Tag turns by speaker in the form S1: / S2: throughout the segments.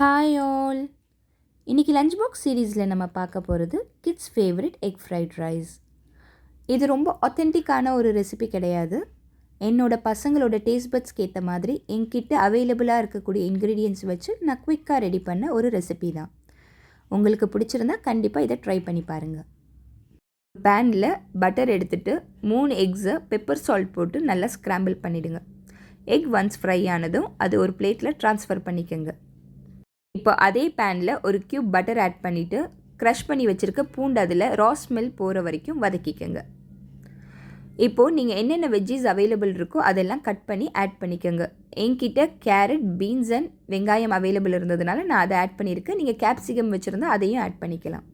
S1: Hi all. இன்றைக்கி lunch box சீரீஸில் நம்ம பார்க்க போகிறது kids favourite egg fried rice. இது ரொம்ப ஒத்தென்டிக்கான ஒரு ரெசிபி கிடையாது. என்னோடய பசங்களோட டேஸ்ட் பட்ஸ்க்கு ஏற்ற மாதிரி என்கிட்ட அவைலபிளாக இருக்கக்கூடிய இன்க்ரீடியன்ட்ஸ் வச்சு நான் குயிக்காக ரெடி பண்ண ஒரு ரெசிபி தான். உங்களுக்கு பிடிச்சிருந்தா கண்டிப்பாக இதை ட்ரை பண்ணி பாருங்கள். பேனில் பட்டர் எடுத்துகிட்டு 3 எக்ஸை பெப்பர் சால்ட் போட்டு நல்லா ஸ்க்ராம்பிள் பண்ணிவிடுங்க. எக் ஒன்ஸ் ஃப்ரை ஆனதும் அது ஒரு பிளேட்டில் ட்ரான்ஸ்ஃபர் பண்ணிக்கோங்க. இப்போ அதே பேனில் ஒரு க்யூப் பட்டர் ஆட் பண்ணிவிட்டு க்ரஷ் பண்ணி வச்சுருக்க பூண்டு அதில் ரா ஸ்மெல் போகிற வரைக்கும் வதக்கிக்கோங்க. இப்போது நீங்கள் என்னென்ன வெஜ்ஜீஸ் அவைலபிள் இருக்கோ அதெல்லாம் கட் பண்ணி ஆட் பண்ணிக்கோங்க. என்கிட்ட கேரட், பீன்ஸ் அண்ட் வெங்காயம் அவைலபிள் இருந்ததுனால நான் அதை ஆட் பண்ணியிருக்கேன். நீங்கள் கேப்சிகம் வச்சுருந்தா அதையும் ஆட் பண்ணிக்கலாம்.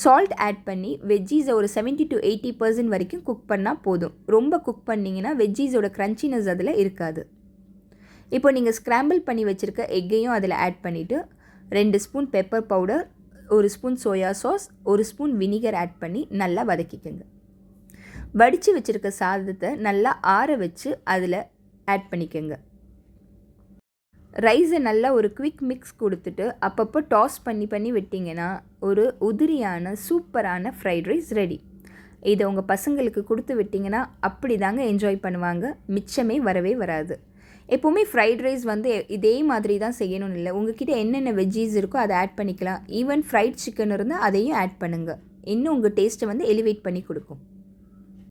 S1: சால்ட் ஆட் பண்ணி வெஜ்ஜீஸை ஒரு 70 to 80% வரைக்கும் குக் பண்ணால் போதும். ரொம்ப குக் பண்ணிங்கன்னா வெஜ்ஜீஸோட க்ரன்ச்சினஸ் அதில் இருக்காது. இப்போ நீங்கள் ஸ்க்ராம்பிள் பண்ணி வச்சுருக்க எக்கையும் அதில் ஆட் பண்ணிவிட்டு 2 spoon pepper powder, 1 spoon soya sauce, 1 spoon vinegar add பண்ணி நல்லா வதக்கிக்கோங்க. வடித்து வச்சுருக்க சாதத்தை நல்லா ஆற வச்சு அதில் ஆட் பண்ணிக்கோங்க. ரைஸை நல்லா ஒரு குவிக் மிக்ஸ் கொடுத்துட்டு அப்பப்போ டாஸ் பண்ணி விட்டிங்கன்னா ஒரு உதிரியான சூப்பரான ஃப்ரைட் ரைஸ் ரெடி. இதை உங்கள் பசங்களுக்கு கொடுத்து விட்டிங்கன்னா அப்படி தாங்க என்ஜாய் பண்ணுவாங்க. மிச்சமே வரவே வராது. எப்போவுமே ஃப்ரைட் ரைஸ் இதே மாதிரி தான் செய்யணும்னு இல்லை. உங்கள்கிட்ட என்னென்ன வெஜ்ஜீஸ் இருக்கோ அதை ஆட் பண்ணிக்கலாம். ஈவன் ஃப்ரைட் சிக்கன் இருந்தால் அதையும் ஆட் பண்ணுங்கள். இன்னும் உங்கள் டேஸ்ட்டை எலிவேட் பண்ணி கொடுக்கும்.